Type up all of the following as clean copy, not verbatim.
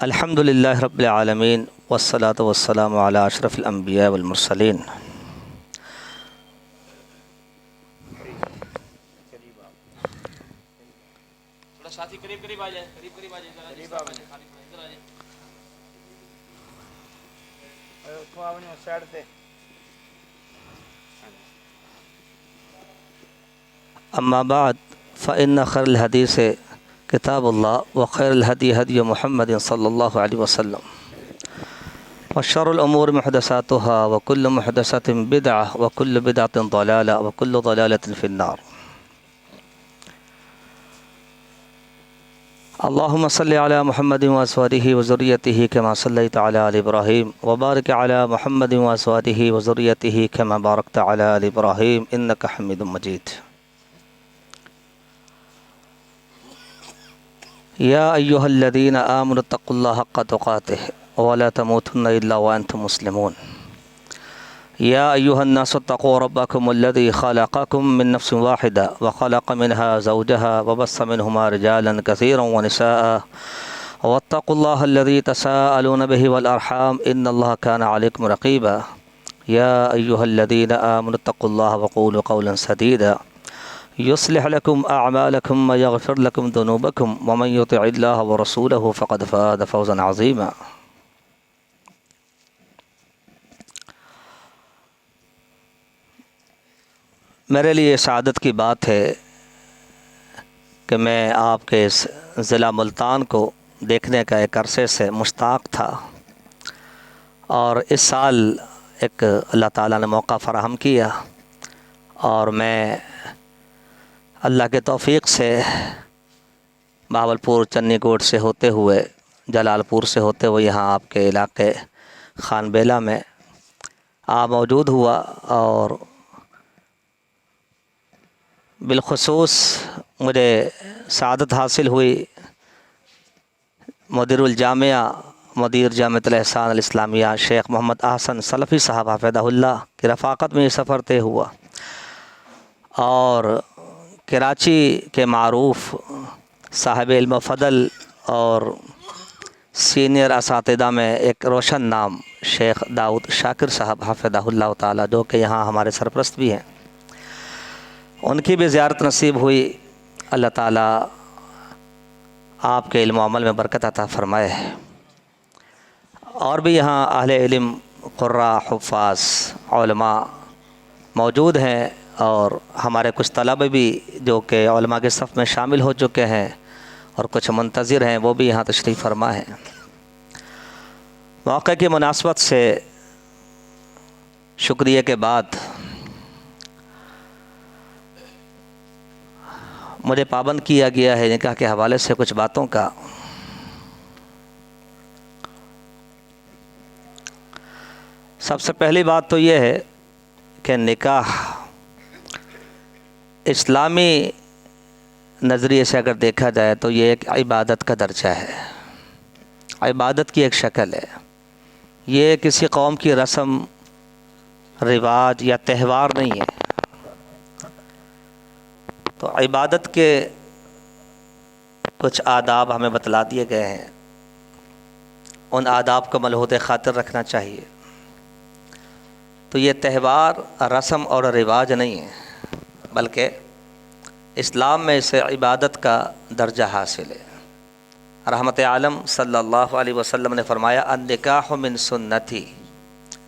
الحمد للہ رب العالمین والصلاة والسلام علی اشرف الانبیاء والمرسلین۔ ساتھی قریب آ جائیں، قریب آ جائیں، اما بعد فإن خير الحديث کتاب اللہ وخیر الهدی هدی محمد صلی اللہ علیہ وسلم وشر الامور محدثاتها وكل محدثة بدعة وكل بدعة ضلالة وكل ضلالة في النار۔ اللهم صل على محمد وازواجه وذريته كما صليت على آل إبراهيم وبارك على محمد وازواجه وذريته كما باركت على آل إبراهيم إنك حميد مجيد۔ يا أيها الذين آمنوا اتقوا الله حق تقاته ولا تموتن إلا وأنتم مسلمون۔ يا أيها الناس اتقوا ربكم الذي خلقكم من نفس واحدة وخلق منها زوجها وبث منهما رجالا كثيرا ونساء واتقوا الله الذي تساءلون به والأرحام إن الله كان عليكم رقيبا۔ يا أيها الذين آمنوا اتقوا الله وقولوا قولا سديدا يصلح لكم أعمالكم ويغفر لكم ذنوبكم ومن يطع الله ورسوله فقد فاز فوزا عظيما۔ میرے لیے سعادت کی بات ہے کہ میں آپ کے اس ضلع ملتان کو دیکھنے کا ایک عرصے سے مشتاق تھا، اور اس سال ایک اللہ تعالیٰ نے موقع فراہم کیا، اور میں اللہ کے توفیق سے بہاولپور چنی کوٹ سے ہوتے ہوئے جلال پور سے ہوتے ہوئے یہاں آپ کے علاقے خان بیلہ میں موجود ہوا، اور بالخصوص مجھے سعادت حاصل ہوئی مدیر جامعۃ الاحسان الاسلامیہ شیخ محمد احسن سلفی صاحب حفظہ اللہ کی رفاقت میں یہ سفر طے ہوا، اور کراچی کے معروف صاحب علم و فضل اور سینئر اساتذہ میں ایک روشن نام شیخ داؤد شاکر صاحب حفظہ اللہ تعالیٰ، جو کہ یہاں ہمارے سرپرست بھی ہیں، ان کی بھی زیارت نصیب ہوئی۔ اللہ تعالیٰ آپ کے علم و عمل میں برکت عطا فرمائے۔ اور بھی یہاں اہل علم، قراء، حفاظ، علماء موجود ہیں، اور ہمارے کچھ طلبہ بھی جو کہ علماء کے صف میں شامل ہو چکے ہیں، اور کچھ منتظر ہیں، وہ بھی یہاں تشریف فرما ہیں۔ موقع کی مناسبت سے شکریہ کے بعد مجھے پابند کیا گیا ہے نکاح کے حوالے سے کچھ باتوں کا۔ سب سے پہلی بات تو یہ ہے کہ نکاح اسلامی نظریے سے اگر دیکھا جائے تو یہ ایک عبادت کا درجہ ہے، عبادت کی ایک شکل ہے۔ یہ کسی قوم کی رسم، رواج یا تہوار نہیں ہے۔ تو عبادت کے کچھ آداب ہمیں بتلا دیے گئے ہیں، ان آداب کو ملحوظ خاطر رکھنا چاہیے۔ تو یہ تہوار، رسم اور رواج نہیں ہے، بلکہ اسلام میں اسے عبادت کا درجہ حاصل ہے۔ رحمت عالم صلی اللہ علیہ وسلم نے فرمایا النکاح من سنتی،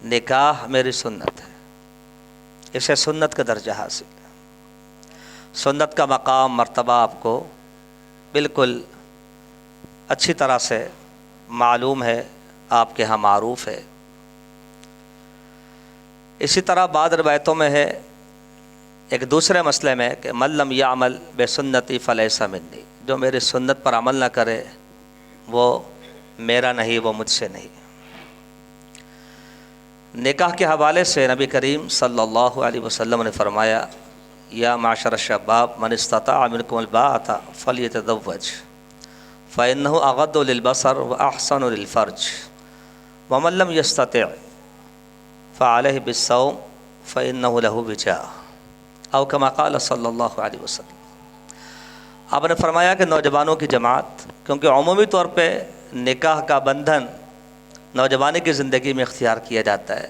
نکاح میری سنت ہے، اسے سنت کا درجہ حاصل ہے۔ سنت کا مقام، مرتبہ آپ کو بالکل اچھی طرح سے معلوم ہے، آپ کے ہاں معروف ہے۔ اسی طرح بعض روایتوں میں ہے ایک دوسرے مسئلے میں کہ من لم یعمل بسنتی فلیس منی، جو میری سنت پر عمل نہ کرے وہ میرا نہیں، وہ مجھ سے نہیں۔ نکاح کے حوالے سے نبی کریم صلی اللہ علیہ وسلم نے فرمایا یا معاشر الشباب من استطاع منکم الباءۃ فلیتزوج فإنہ اغض للبصر واحسن للفرج ومن لم یستطع فعلیہ بالصوم فإنہ لہ وجاء او کما قال صلی اللہ علیہ وسلم۔ آپ نے فرمایا کہ نوجوانوں کی جماعت، کیونکہ عمومی طور پہ نکاح کا بندھن نوجوانی کی زندگی میں اختیار کیا جاتا ہے،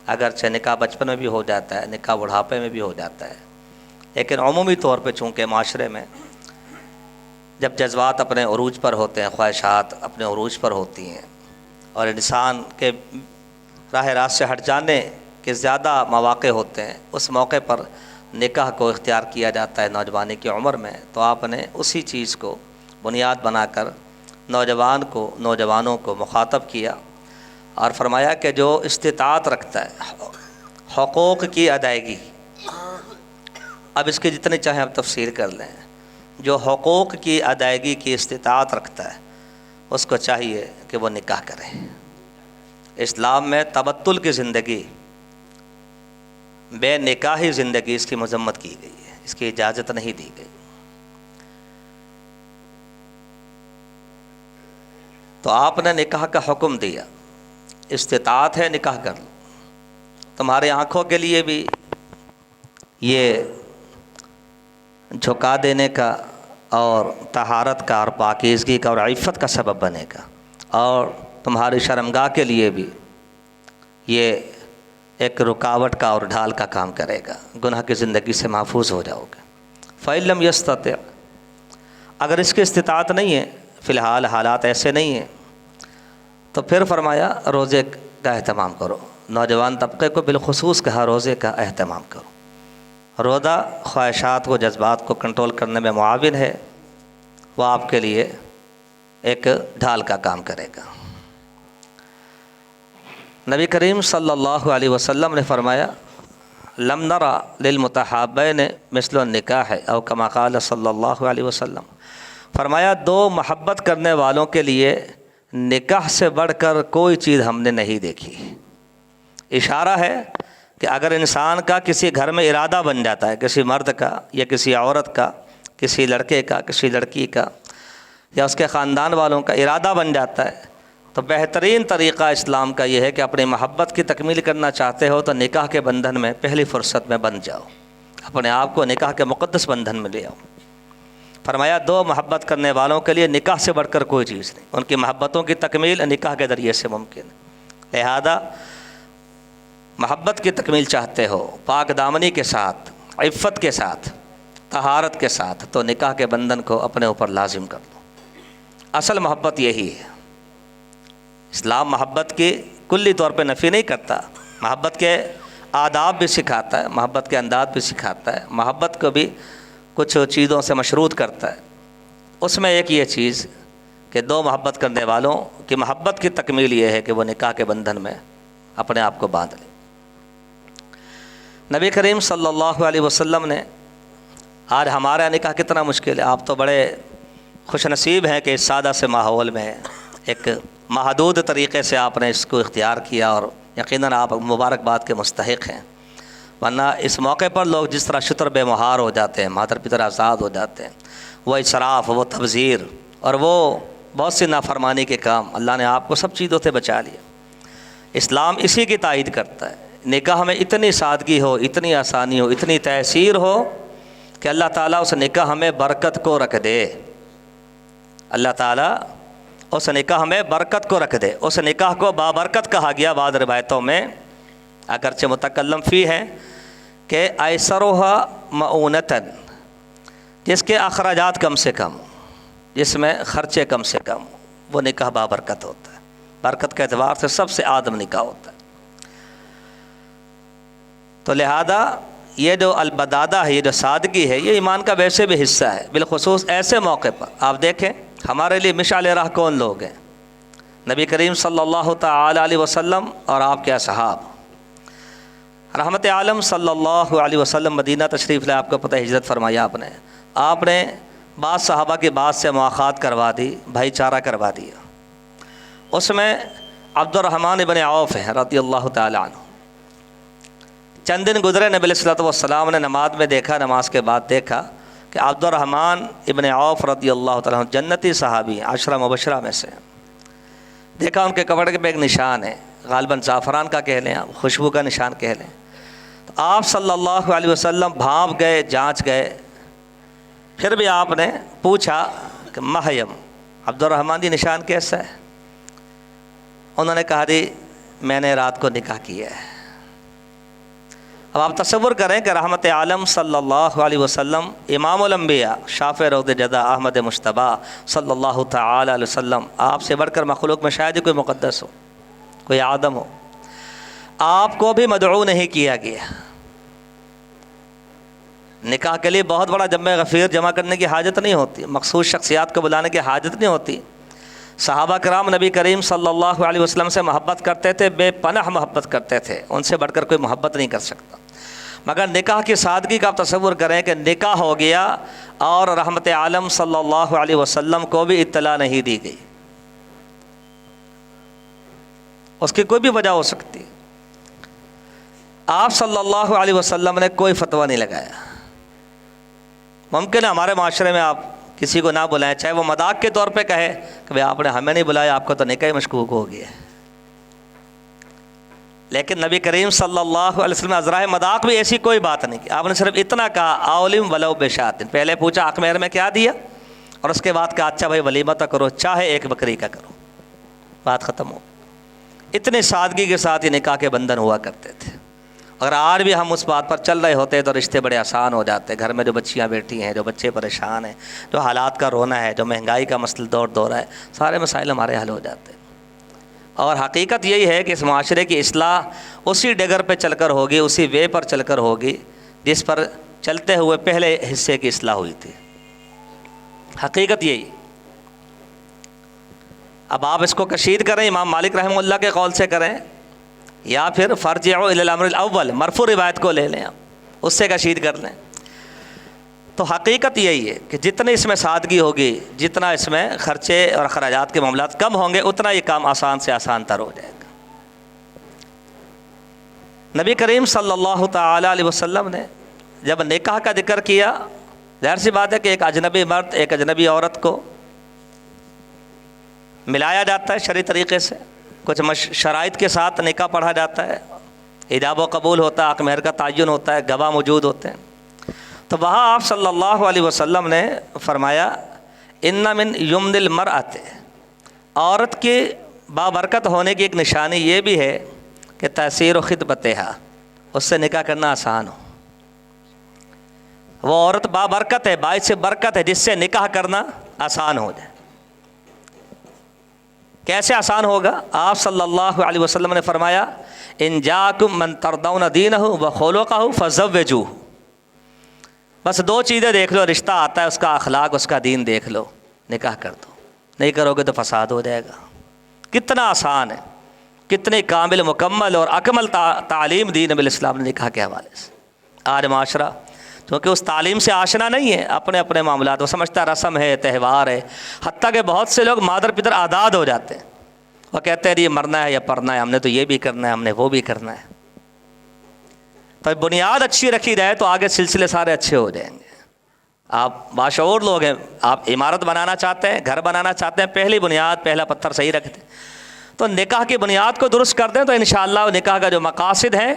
اگرچہ نکاح بچپن میں بھی ہو جاتا ہے، نکاح بڑھاپے میں بھی ہو جاتا ہے، لیکن عمومی طور پہ چونکہ معاشرے میں جب جذبات اپنے عروج پر ہوتے ہیں، خواہشات اپنے عروج پر ہوتی ہیں اور انسان کے راہ راست سے ہٹ جانے کے زیادہ مواقع ہوتے ہیں، اس موقع پر نکاح کو اختیار کیا جاتا ہے نوجوانی کی عمر میں، تو آپ نے اسی چیز کو بنیاد بنا کر نوجوانوں کو مخاطب کیا اور فرمایا کہ جو استطاعت رکھتا ہے حقوق کی ادائیگی، اب اس کی جتنی چاہیں آپ تفسیر کر لیں، جو حقوق کی ادائیگی کی استطاعت رکھتا ہے اس کو چاہیے کہ وہ نکاح کرے۔ اسلام میں تبتل کی زندگی، بے نکاحی زندگی، اس کی مذمت کی گئی ہے، اس کی اجازت نہیں دی گئی۔ تو آپ نے نکاح کا حکم دیا، استطاعت ہے نکاح کر لو۔ تمہاری آنکھوں کے لیے بھی یہ جھکا دینے کا اور طہارت کا اور پاکیزگی کا اور عفت کا سبب بنے گا، اور تمہاری شرمگاہ کے لیے بھی یہ ایک رکاوٹ کا اور ڈھال کا کام کرے گا، گناہ کی زندگی سے محفوظ ہو جاؤ گے۔ فَإِن لَمْ يَسْتَطِعْ، اگر اس کی استطاعت نہیں ہے، فی الحال حالات ایسے نہیں ہیں، تو پھر فرمایا روزے کا اہتمام کرو۔ نوجوان طبقے کو بالخصوص کہا روزے کا اہتمام کرو۔ روزہ خواہشات و جذبات کو کنٹرول کرنے میں معاون ہے، وہ آپ کے لیے ایک ڈھال کا کام کرے گا۔ نبی کریم صلی اللہ علیہ وسلم نے فرمایا لم نرى للمتحابین مثل النکاح او کما قال صلی اللہ علیہ وسلم، فرمایا دو محبت کرنے والوں کے لیے نکاح سے بڑھ کر کوئی چیز ہم نے نہیں دیکھی۔ اشارہ ہے کہ اگر انسان کا کسی گھر میں ارادہ بن جاتا ہے، کسی مرد کا یا کسی عورت کا، کسی لڑکے کا، کسی لڑکی کا، یا اس کے خاندان والوں کا ارادہ بن جاتا ہے، تو بہترین طریقہ اسلام کا یہ ہے کہ اپنی محبت کی تکمیل کرنا چاہتے ہو تو نکاح کے بندھن میں پہلی فرصت میں بندھ جاؤ، اپنے آپ کو نکاح کے مقدس بندھن میں لے آؤ۔ فرمایا دو محبت کرنے والوں کے لیے نکاح سے بڑھ کر کوئی چیز نہیں، ان کی محبتوں کی تکمیل نکاح کے ذریعے سے ممکن ہے۔ لہذا محبت کی تکمیل چاہتے ہو پاک دامنی کے ساتھ، عفت کے ساتھ، طہارت کے ساتھ، تو نکاح کے بندھن کو اپنے اوپر لازم کر لو۔ اصل محبت یہی ہے۔ اسلام محبت کی کلی طور پہ نفی نہیں کرتا، محبت کے آداب بھی سکھاتا ہے، محبت کے انداز بھی سکھاتا ہے، محبت کو بھی کچھ چیزوں سے مشروط کرتا ہے۔ اس میں ایک یہ چیز کہ دو محبت کرنے والوں کی محبت کی تکمیل یہ ہے کہ وہ نکاح کے بندھن میں اپنے آپ کو باندھ لیں۔ نبی کریم صلی اللہ علیہ وسلم نے، آج ہمارا نکاح کتنا مشکل ہے، آپ تو بڑے خوش نصیب ہیں کہ اس سادہ سے ماحول میں ایک محدود طریقے سے آپ نے اس کو اختیار کیا، اور یقیناً آپ مبارکباد کے مستحق ہیں، ورنہ اس موقع پر لوگ جس طرح شتر بے مہار ہو جاتے ہیں، مادر پتر آزاد ہو جاتے ہیں، وہ اسراف، وہ تبذیر اور وہ بہت سی نافرمانی کے کام، اللہ نے آپ کو سب چیزوں سے بچا لیا۔ اسلام اسی کی تائید کرتا ہے، نکاح میں اتنی سادگی ہو، اتنی آسانی ہو، اتنی تیسیر ہو کہ اللہ تعالیٰ اس نکاح میں برکت کو رکھ دے، اللہ تعالیٰ اس نکاح میں برکت کو رکھ دے۔ اس نکاح کو بابرکت کہا گیا بعض روایتوں میں، اگرچہ متکلم فی ہے کہ ایسرھا مؤونۃً، جس کے اخراجات کم سے کم، جس میں خرچے کم سے کم، وہ نکاح بابرکت ہوتا ہے۔ برکت کے اعتبار سے سب سے اعظم نکاح ہوتا ہے۔ تو لہذا یہ جو البدادہ ہے، یہ جو سادگی ہے، یہ ایمان کا ویسے بھی حصہ ہے، بالخصوص ایسے موقع پر۔ آپ دیکھیں ہمارے لیے مشعل راہ کون لوگ ہیں؟ نبی کریم صلی اللہ تعالی علیہ وسلم اور آپ کے اصحاب۔ رحمت عالم صلی اللہ علیہ وسلم مدینہ تشریف لائے، آپ کو پتہ ہجرت فرمایا آپ نے بعض صحابہ کی بات سے مواخات کروا دی، بھائی چارہ کروا دیا۔ اس میں عبد الرحمن ابن عوف ہیں رضی اللہ تعالی عنہ۔ چند دن گزرے، نبی علیہ الصلوۃ والسلام نے نماز میں دیکھا، نماز کے بعد دیکھا کہ عبد الرحمن ابن عوف رضی اللہ تعالیٰ عنہ جنتی صحابی ہیں، 10 مبشرہ میں سے۔ دیکھا ان کے کپڑے پہ ایک نشان ہے، غالباً زعفران کا کہہ لیں، خوشبو کا نشان کہہ لیں۔ تو آپ صلی اللہ علیہ وسلم بھانپ گئے، جانچ گئے، پھر بھی آپ نے پوچھا کہ مہیم عبد الرحمن جی نشان کیسا ہے؟ انہوں نے کہا جی میں نے رات کو نکاح کیا ہے۔ اب آپ تصور کریں کہ رحمت عالم صلی اللہ علیہ وسلم، امام الانبیاء، شافع روض جدا احمد مجتبیٰ صلی اللہ تعالی علیہ وسلم، آپ سے بڑھ کر مخلوق میں شاید ہی کوئی مقدس ہو، کوئی آدم ہو، آپ کو بھی مدعو نہیں کیا گیا۔ نکاح کے لیے بہت بڑا جمع غفیر جمع کرنے کی حاجت نہیں ہوتی، مخصوص شخصیات کو بلانے کی حاجت نہیں ہوتی۔ صحابہ کرام نبی کریم صلی اللہ علیہ وسلم سے محبت کرتے تھے، بے پناہ محبت کرتے تھے، ان سے بڑھ کر کوئی محبت نہیں کر سکتا۔ مگر نکاح کی سادگی کا آپ تصور کریں کہ نکاح ہو گیا اور رحمت عالم صلی اللہ علیہ وسلم کو بھی اطلاع نہیں دی گئی۔ اس کی کوئی بھی وجہ ہو سکتی، آپ صلی اللہ علیہ وسلم نے کوئی فتویٰ نہیں لگایا۔ ممکن ہے ہمارے معاشرے میں آپ کسی کو نہ بلائیں، چاہے وہ مذاق کے طور پہ کہے کہ آپ نے ہمیں نہیں بلایا، آپ کو تو نکاح مشکوک ہو گیا ہے، لیکن نبی کریم صلی اللہ علیہ وسلم عذرائے مذاق بھی ایسی کوئی بات نہیں کی۔ آپ نے صرف اتنا کہا اولم ولو بشات، پہلے پوچھا حق مہر میں کیا دیا، اور اس کے بعد کہا اچھا بھائی ولیمہ تو کرو، چاہے ایک بکری کا کرو، بات ختم ہو۔ اتنی سادگی کے ساتھ ہی نکاح کے بندھن ہوا کرتے تھے۔ اگر آج بھی ہم اس بات پر چل رہے ہوتے تو رشتے بڑے آسان ہو جاتے۔ گھر میں جو بچیاں بیٹھی ہیں، جو بچے پریشان ہیں، جو حالات کا رونا ہے، جو مہنگائی کا مسئلہ دور ہے، سارے مسائل ہمارے حل ہو جاتے۔ اور حقیقت یہی ہے کہ اس معاشرے کی اصلاح اسی ڈگر پہ چل کر ہوگی، اسی وے پر چل کر ہوگی جس پر چلتے ہوئے پہلے حصے کی اصلاح ہوئی تھی۔ حقیقت یہی۔ اب آپ اس کو کشید کریں امام مالک رحمہ اللہ کے قول سے کریں، یا پھر فرجعوا الی الامر الاول مرفوع روایت کو لے لیں، آپ اس سے کشید کر لیں، تو حقیقت یہی ہے کہ جتنی اس میں سادگی ہوگی، جتنا اس میں خرچے اور اخراجات کے معاملات کم ہوں گے، اتنا یہ کام آسان سے آسان تر ہو جائے گا۔ نبی کریم صلی اللہ تعالی علیہ وسلم نے جب نکاح کا ذکر کیا، ظاہر سی بات ہے کہ ایک اجنبی مرد ایک اجنبی عورت کو ملایا جاتا ہے شرعی طریقے سے، کچھ شرائط کے ساتھ نکاح پڑھا جاتا ہے، ایجاب و قبول ہوتا ہے، حق مہر کا تعین ہوتا ہے، گواہ موجود ہوتے ہیں۔ تو وہاں آپ صلی اللہ علیہ وسلم نے فرمایا ان من یمن المرأۃ، عورت کی بابرکت ہونے کی ایک نشانی یہ بھی ہے کہ تأثیر و خطبتہا، اس سے نکاح کرنا آسان ہو۔ وہ عورت بابرکت ہے، باعث برکت ہے، جس سے نکاح کرنا آسان ہو جائے۔ کیسے آسان ہوگا؟ آپ صلی اللہ علیہ وسلم نے فرمایا ان جاکم من ترضون دینہ وخلقہ فزوجوہ، بس دو چیزیں دیکھ لو، رشتہ آتا ہے، اس کا اخلاق، اس کا دین دیکھ لو، نکاح کر دو۔ نہیں کرو گے تو فساد ہو جائے گا۔ کتنا آسان ہے، کتنی کامل مکمل اور اکمل تعلیم دی نبی الاسلام نے نکاح کے حوالے سے۔ آج معاشرہ کیونکہ اس تعلیم سے آشنا نہیں ہے، اپنے اپنے معاملات وہ سمجھتا ہے رسم ہے، تہوار ہے، حتیٰ کہ بہت سے لوگ مادر پدر آزاد ہو جاتے ہیں، وہ کہتے ہیں یہ مرنا ہے یا پرنا ہے، ہم نے تو یہ بھی کرنا ہے، ہم نے وہ بھی کرنا ہے۔ تو بنیاد اچھی رکھی جائے تو آگے سلسلے سارے اچھے ہو جائیں گے۔ آپ باشعور لوگ ہیں، آپ عمارت بنانا چاہتے ہیں، گھر بنانا چاہتے ہیں، پہلی بنیاد، پہلا پتھر صحیح رکھتے ہیں، تو نکاح کی بنیاد کو درست کر دیں تو انشاءاللہ نکاح کا جو مقاصد ہیں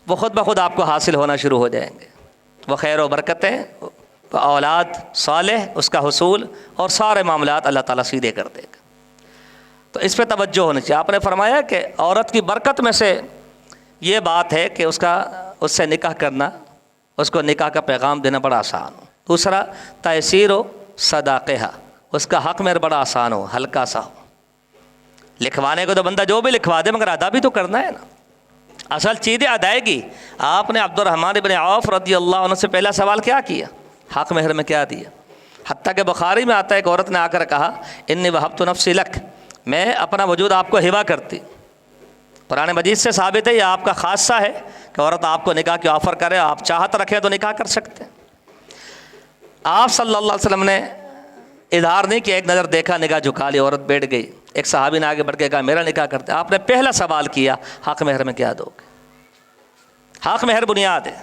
وہ خود بخود آپ کو حاصل ہونا شروع ہو جائیں گے۔ وہ خیر و برکتیں، اولاد صالح، اس کا حصول، اور سارے معاملات اللہ تعالیٰ سیدھے کر دے گا۔ تو اس پہ توجہ ہونی چاہیے۔ آپ نے فرمایا کہ عورت کی برکت میں سے یہ بات ہے کہ اس سے نکاح کرنا، اس کو نکاح کا پیغام دینا بڑا آسان ہو۔ دوسرا تیسیر و صداقہ، اس کا حق مہر بڑا آسان ہو، ہلکا سا ہو۔ لکھوانے کو تو بندہ جو بھی لکھوا دے، مگر ادا بھی تو کرنا ہے نا۔ اصل چیز ادائیگی۔ آپ نے عبد الرحمن بن عوف رضی اللہ عنہ سے پہلا سوال کیا کیا؟ حق مہر میں کیا دیا؟ حتیٰ کہ بخاری میں آتا ہے ایک عورت نے آ کر کہا انی وہبت نفسی لک، میں اپنا وجود آپ کو ہبہ کرتی۔ قرآن مجید سے ثابت ہے، یہ آپ کا خاصہ ہے کہ عورت آپ کو نکاح کی آفر کرے، آپ چاہت رکھیں تو نکاح کر سکتے ہیں۔ آپ صلی اللہ علیہ وسلم نے اظہار نہیں کیا، ایک نظر دیکھا، نگاہ جھکا لی، عورت بیٹھ گئی۔ ایک صحابی نے آگے بڑھ کے کہا میرا نکاح کرتے۔ آپ نے پہلا سوال کیا حق مہر میں کیا دو گے؟ حق مہر بنیاد ہے۔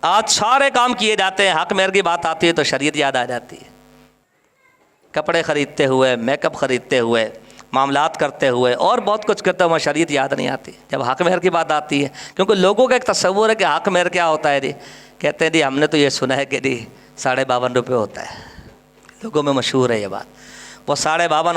آج سارے کام کیے جاتے ہیں، حق مہر کی بات آتی ہے تو شریعت یاد آ جاتی ہے۔ کپڑے خریدتے ہوئے، میک اپ خریدتے ہوئے، معاملات کرتے ہوئے، اور بہت کچھ کرتے ہوئے شریعت یاد نہیں آتی جب حق مہر کی بات آتی ہے، کیونکہ لوگوں کا ایک تصور ہے کہ حق مہر کیا ہوتا ہے جی، کہتے ہیں جی ہم نے تو یہ سنا ہے کہ جی 52.5 روپے ہوتا ہے، لوگوں میں مشہور ہے یہ بات، وہ 52.5